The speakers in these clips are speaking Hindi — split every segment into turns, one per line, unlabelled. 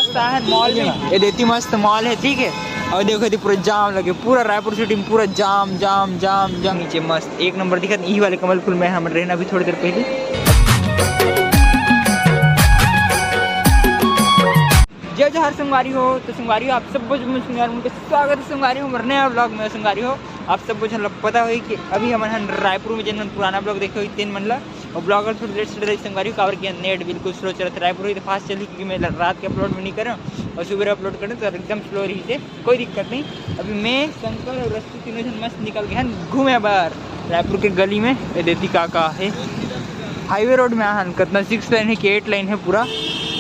मस्त है मॉल में, ये देती मस्त मॉल है, ठीक है। और देखो पूरा जाम लगे, पूरा रायपुर सिटी में पूरा जाम जाम जाम जाम। नीचे मस्त एक नंबर दिखा, यही वाले कमल फूल में हम रहना भी थोड़ी देर पहले। जय जय हर संगवारी हो, तो संगवारी हो आप सब कुछ उनके स्वागत है संगवारी हो मरने नया ब्लॉग में। संगवारी हो आप सब कुछ पता हो कि अभी हम रायपुर में जिन पुराना ब्लॉग देखे हुई 3 मंडला और ब्लॉगर थोड़ी लेट से संगवारी कावर किया, नेट बिल्कुल स्लो चल रहा था। रायपुर तो फास्ट चली क्योंकि मैं रात के अपलोड भी नहीं कर रहा हूँ और सुबह अपलोड करें तो एकदम स्लो रही थे, कोई दिक्कत नहीं। अभी मैं शंकर और रस्तु तीनों जन मस्त निकल गए हैं घूमे बाहर रायपुर के गली में। ये देती काका है हाईवे रोड में आहन कितना 6 लाइन है कि 8 लाइन है पूरा।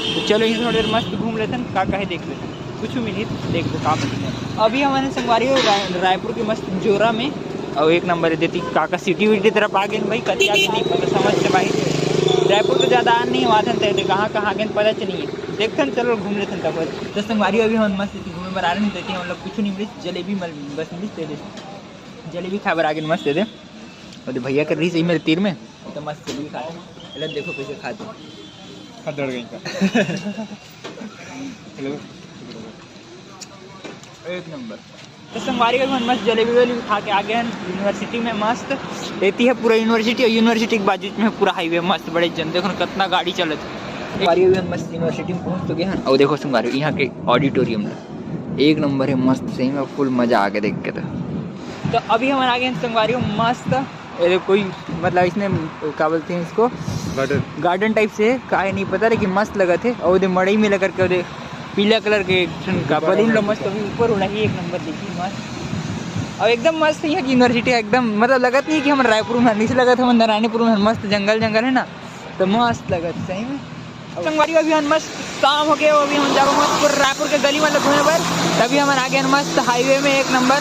तो चलो ये थोड़ी देर मस्त घूम लेते हैं, काका है देख लेते हैं, कुछ मिली देख लो काम। अभी हमारे संगवारी हो रायपुर के मस्त जोरा में और एक नंबर देती काका सिटी विटी तरफ आ गए भाई, कभी आगे नहीं पता समझ से भाई। रायपुर तो ज़्यादा आ नहीं हुआ था, कहाँ कहाँ गए पता नहीं है, देखते हैं चलो घूम लेते हैं तब। तो संगवारी अभी हम मस्त घूमे पर आ रहे नहीं देती हम लोग, कुछ नहीं मिली, जलेबी बस मिली दे दे, जलेबी खाबर आगे मस्त दे दे। और भैया कर रही सही मेरे तीर में तो मस्त जलेबी खाते हैं, देखो कैसे खाते
दौड़ गई
एक नंबर। तो संगवारी का भी मस्त जलेबी वलेबी खा के आ गए हैं यूनिवर्सिटी में, मस्त रहती है पूरा यूनिवर्सिटी और यूनिवर्सिटी के बाजू में पूरा हाईवे मस्त बड़े जन, देखो कितना गाड़ी चलत है। संगवारी भी मस्त यूनिवर्सिटी में पहुँच तो गए हैं और देखो संगवारी यहाँ के ऑडिटोरियम में एक नंबर है मस्त, सही में फुल मज़ा आ गया देख के। तो अभी हम आ गए हैं संगवारी मस्त, कोई मतलब इसने क्या बोलते हैं इसको गार्डन टाइप से काहे नहीं पता लेकिन मस्त लगा थे। और उधर मड़ई में लगा करके उधर पीला कलर के का बलून लो मस्त अभी ऊपर उड़ा ही एक नंबर देखी मस्त। और एकदम मस्त यहाँ की यूनिवर्सिटी एकदम मतलब लगा नहीं कि हम रायपुर में नीचे लगा था, हम नारायणपुर में मस्त जंगल जंगल है ना, तो मस्त लगा था सही में। संगवारी अभी हम मस्त शाम हो गया, अभी हम जाओ मस्त पूरा रायपुर के गली मतलब घूमे पर, तभी हम आ गए मस्त हाईवे में एक नंबर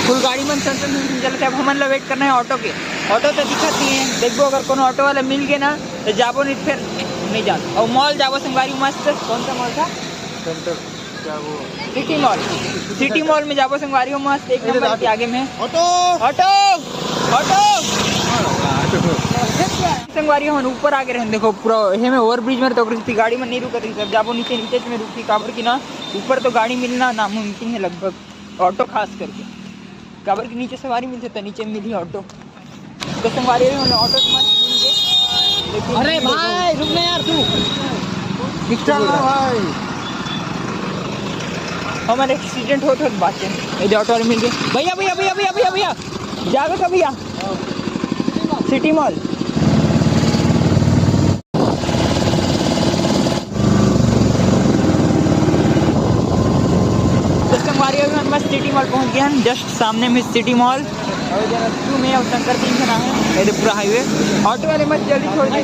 फुल गाड़ी में चलते। अब हम वेट करना है ऑटो के, ऑटो तो दिक्कत नहीं है, देखो अगर कोनो ऑटो वाला मिल गए ना तो जाबो नहीं फिर नहीं जाता। और मॉल जाबो संगवारी मस्त, कौन सा मॉल था
क्या वो
सिटी मॉल, सिटी मॉल में जाबो संगवारी मस्त एक नंबर के आगे में ऑटो ऑटो ऑटो संगवारी हम ऊपर आगे रहे देखो पूरा हे में ओवर ब्रिज में तो गाड़ी में नहीं रुकती सब, जाबो नीचे नीचे में रुकती काबर की ना, ऊपर तो गाड़ी मिलना नामुमकिन है लगभग, ऑटो खास करके काबर के नीचे सवारी मिल सकता, नीचे मिली ऑटो। तो संगवारी ऑटो तो मस्त मिल गए। अरे भाई रुक ना यार तू भाई, हमारे एक्सीडेंट हो तो बात है, ऑटो वाले मिल गए। भैया भैया भैया भैया भैया भैया जाओ का भैया सिटी मॉल। मस्त सिटी मॉल पहुंच गया हम, जस्ट सामने में सिटी मॉल और रस्तु में और शंकर 3 जना है, ये पूरा हाईवे। ऑटो वाले मस्त जल्दी छोड़ दे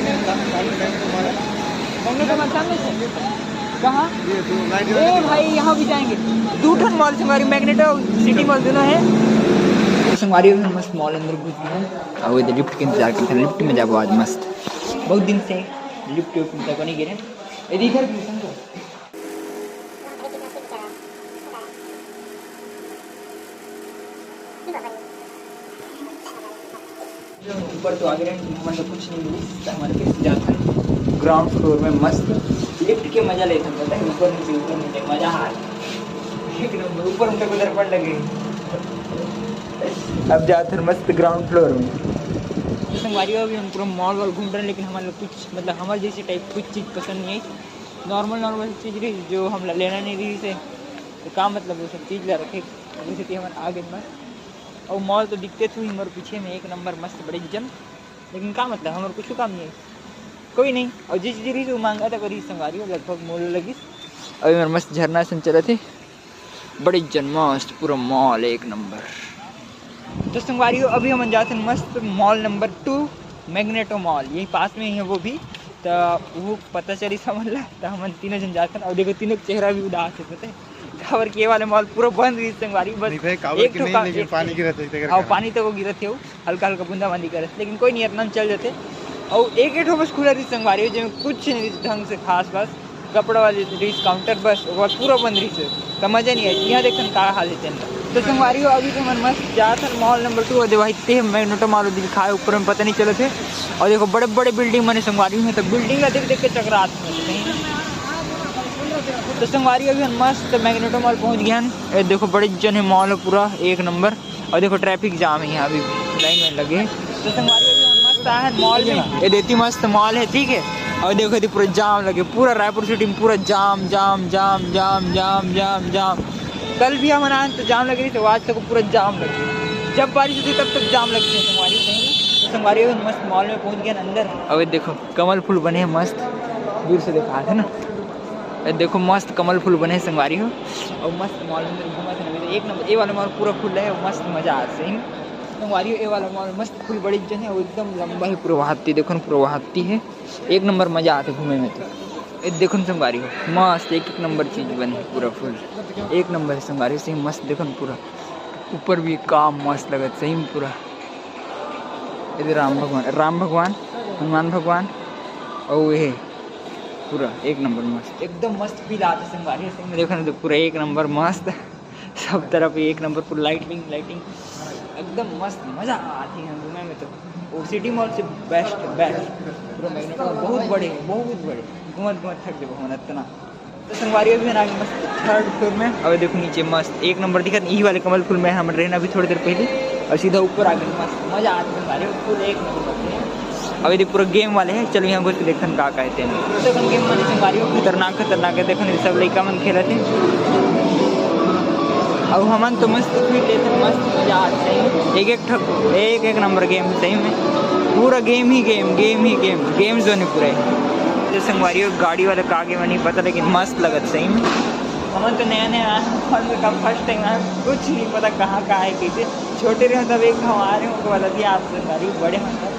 कहाँ ए भाई, यहाँ भी जाएंगे 2 ठन मॉल संगवारी, मैग्नेटो सिटी मॉल दोनों है। संगवारी में मस्त मॉल अंदर घुस गए और इधर लिफ्ट के इंतजार करते हैं, लिफ्ट में जाओ आज मस्त, बहुत दिन से लिफ्ट तक नहीं गिरे इधर ऊपर तो आगे मतलब कुछ नहीं मिली, हमारे कैसे जाते हैं ग्राउंड फ्लोर में मस्त लिफ्ट के मजा लेते हैं, पता है ऊपर नीचे मजा आ रहा, ऊपर उनका को दर्पण लगे। अब जाते हैं मस्त ग्राउंड फ्लोर में। तो संगवारी अभी हम पूरा मॉल वॉल घूम रहे हैं, लेकिन हमारे कुछ मतलब हमारे जैसी टाइप कुछ चीज़ पसंद नहीं आई, नॉर्मल चीज़ रही जो हम लेना नहीं रही से, तो काम मतलब वो सब चीज़ ला रखे जैसे कि हमारे आगे मस्त। और मॉल तो दिखते थे हमारे पीछे में एक नंबर मस्त बड़े जन, लेकिन क्या मतलब हमारे कुछ काम नहीं है, कोई नहीं। और जिस चीज़ वो मांगा था करी संगवारी लगभग मोल लगी। अभी मेरे मस्त झरना सन चले थे बड़े जन मस्त पूरा मॉल एक नंबर। तो संगवारी अभी हम जाते हैं मस्त मॉल नंबर 2 मैग्नेटो मॉल, यही पास में ही है वो भी, तो वो पता चली समझ ला, तो हम 3 जन जाते हैं और देखो तीनों चेहरा भी उदास है, पता है काबर के वाले मॉल पूरा बंद रही संगवारी, बस एक तो पानी गिरत है और पानी तो वो गिरत है हल्का हल्का बूंदाबांदी करत, लेकिन कोई नहीं इतना चल जाते। और एक बस खुला रही संगवारी जो कुछ नहीं ढंग से खास, बस कपड़ा वाले रिस काउंटर बस पूरा बंद रही से, तो मजा नहीं आई। यहाँ देखते का हाल है तो संगवारी अभी तो मन मस्त जाता मॉल नंबर 2 और देवाई मैग्नेटो मॉल दिखाए ऊपर में पता नहीं चले थे। और देखो बड़े बड़े बिल्डिंग मैंने संगवारी में, तो बिल्डिंग देख देख के चकरात में तो संगवारी अभी हम मस्त मैग्नेटो मॉल पहुंच गए हैं। ये देखो बड़े जन है मॉल है पूरा एक नंबर, और देखो ट्रैफिक जाम है यहाँ अभी लाइन में लगे। तो संगवारी अभी हम मस्त आए हैं मॉल में, ये देती मस्त मॉल है ठीक है। और देखो थी पूरा जाम लगे, पूरा रायपुर सिटी में पूरा जाम जाम जाम जाम जाम जाम जाम। कल भी हम आए तो जाम लग रही थी, आज तक पूरा जाम लगे, जब बारिश होती तब तक जाम लगती है संगवारी सही। तो संगवारी अभी मस्त मॉल में पहुँच गए अंदर। अब ये देखो कमल फूल बने हैं मस्त, दूर से देखा था ना, देखो मस्त कमल फूल बने संगवारी हो। और मस्त मॉल में अंदर घूमा था एक नंबर, ए वाला मॉल पूरा खुला है, मस्त मज़ा आ सही में संगवारी हो। ए वाला मॉल मस्त फुल बड़ी जन है, वो एकदम लंबा ही प्रवाहती, देखो ना प्रवाहती है, एक नंबर मज़ा आते घूमे में। तो ये देखो ना संगवारी हो मस्त एक एक नंबर चीज़ बनी पूरा फुल एक नंबर है संगवारी सही मस्त। देखो ना पूरा ऊपर भी काम मस्त लगा सही में पूरा। इधर राम भगवान हनुमान भगवान और ये पूरा एक नंबर मस्त, एकदम मस्त फील आता संगवारी सही में। देखो ना तो पूरा एक नंबर मस्त, सब तरफ एक नंबर पूरा लाइटिंग एकदम मस्त मज़ा आती है घूमने में। तो और सिटी मॉल से बेस्ट पूरा मैग्नेटो बहुत बड़े घूमत थक जब होना इतना। तो संगवारी भी आगे मस्त थर्ड फ्लोर में, और देखो नीचे मस्त एक नंबर दिखा यही वाले कमल फूल में हम रहना अभी थोड़ी देर पहले, और सीधा ऊपर आगे मस्त मज़ा आता है संगवारी फुल एक नंबर। अब यदि पूरा गेम वाले हैं, चलो यहाँ घुस के देखन का कहते हैं। तो गेम वाले संगवारी खतरनाक है, देखो सब लड़का मन खेला थे, और हमन तो मस्त फील लेते मस्त मजा आता है। एक नंबर गेम सही में, पूरा गेम ही गेम जोन है पूरा। जैसे संगवारी गाड़ी वाले का आगे में नहीं पता, लेकिन मस्त लगत सही में। हमन तो नया फर्स्ट टाइम आए, कुछ नहीं पता कहाँ है कैसे, छोटे रहे तब एक हम आ रहे हो बता दिया आप संगवारी बड़े हैं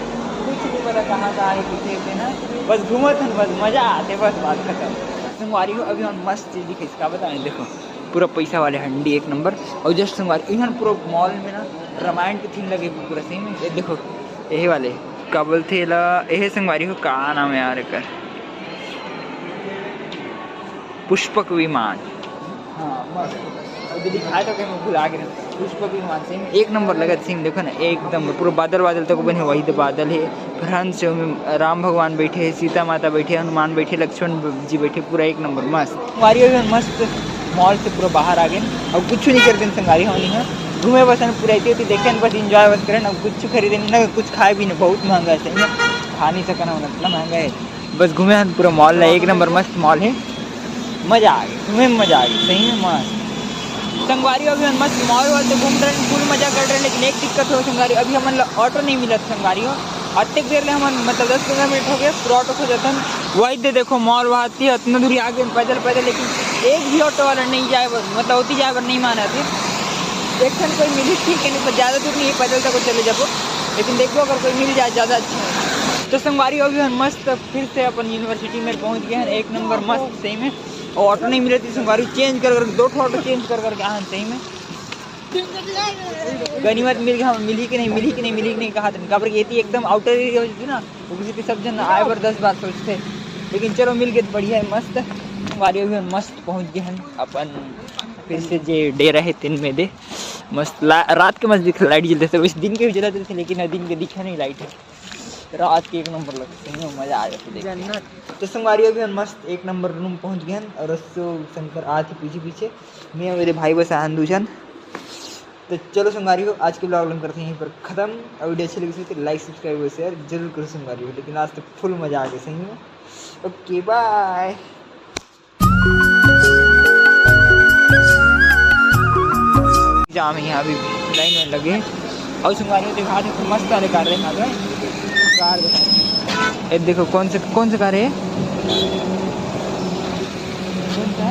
कुछ नहीं पता कहाँ है कैसे ना, बस घूमत हैं बस मज़ा आते बस बात खत्म। संगवारी हो अभी हम मस्त चीज़ दिखे इसका बताएं, देखो पूरा पैसा वाले हंडी एक नंबर। और जस्ट संगवारी यहाँ पूरा मॉल में ना रामायण की थीम लगे पूरा सही में। ये देखो यही वाले का बोलते यही संगवारी हो का नाम है यार कर, पुष्पक विमान, हाँ मस्त दिखाए तो कहीं भुला गए पुष्पक विमान सही में एक नंबर लगा सही में। देखो ना एकदम पूरा बादल तक बने, वही तो बादल है, फिर हंस राम भगवान बैठे हैं, सीता माता बैठे, हनुमान बैठे, लक्ष्मण जी बैठे, पूरा एक नंबर मस्त। संगवारी मस्त मॉल से पूरा बाहर आ गए, अब कुछ नहीं करते संगवारी होनी है, घूमे बस पूरा ऐसी होती देखे बस इंजॉय बस करें, अब कुछ खरीदे नहीं ना, कुछ खाए भी नहीं, बहुत महंगा है सही में, खा नहीं सकना होना इतना महंगा है। बस घूमे पूरा मॉल है एक नंबर मस्त मॉल है, मज़ा आ गई घूमे में मज़ा आ गई सही में मस्त। संगवारी अभी हम मस्त मॉल वाल से घूम रहे हैं, फुल मज़ा कर रहे हैं, लेकिन एक दिक्कत हो संगवारी अभी हमें ऑटो नहीं मिला संगवारी हो, अतक देर ले हम मतलब 10-15 मिनट हो गए पूरा ऑटो को जाता वही दे देखो मॉल वहाँ थी इतना दूरी आगे पैदल, लेकिन एक भी ऑटो वाला नहीं जाए मतलब होती जाए पर नहीं माना थे। एक्शन कोई मिली ठीक है, नहीं पर ज़्यादा दूर नहीं है, पैदल तक चले जाओ, लेकिन देखो अगर कोई मिल जाए ज़्यादा अच्छा है। तो संगवारी अभी हम मस्त फिर से अपन यूनिवर्सिटी में पहुँच गए हैं एक नंबर मस्त सही में, और ऑटो नहीं मिले थी संगवारी चेंज कर 2 ऑटो चेंज कर करके आए सही में। गनीमत मिल गया, मिली कि नहीं कहा था, खबर ये थी एकदम आउटर एरिया हो थी ना, वो किसी सब जन आए बार 10 बार सोचते, लेकिन चलो मिल गए बढ़िया है मस्त। संगवारी अभी हम मस्त पहुँच गए हैं अपन फिर से जे डे रहे 3 में दे मस्त रात के मस्त लाइट जलते थे, इस दिन के भी जलाते थे, लेकिन दिन के दिखा नहीं लाइट है, रात के एक नंबर लगते हैं, मज़ा आ जाता देखने। तो संगवारी अभी हम मस्त एक नंबर रूम पहुंच गए हैं, और शंकर आते पीछे मैं और मेरे भाई बस आंदूजन। तो चलो संगवारी हो आज के ब्लॉग हम करते हैं यहीं पर ख़त्म, और वीडियो अच्छी लगी तो लाइक सब्सक्राइब और शेयर जरूर करो संगवारी हो, लेकिन आज तो फुल मज़ा आ गया सही में। Okay bye. जाम यहाँ अभी लाइन में लगे, और संगवारी दिखा दे मस्त वाले कार दिखा दो, कार दिखा देखो कौन से कार है, कौन सा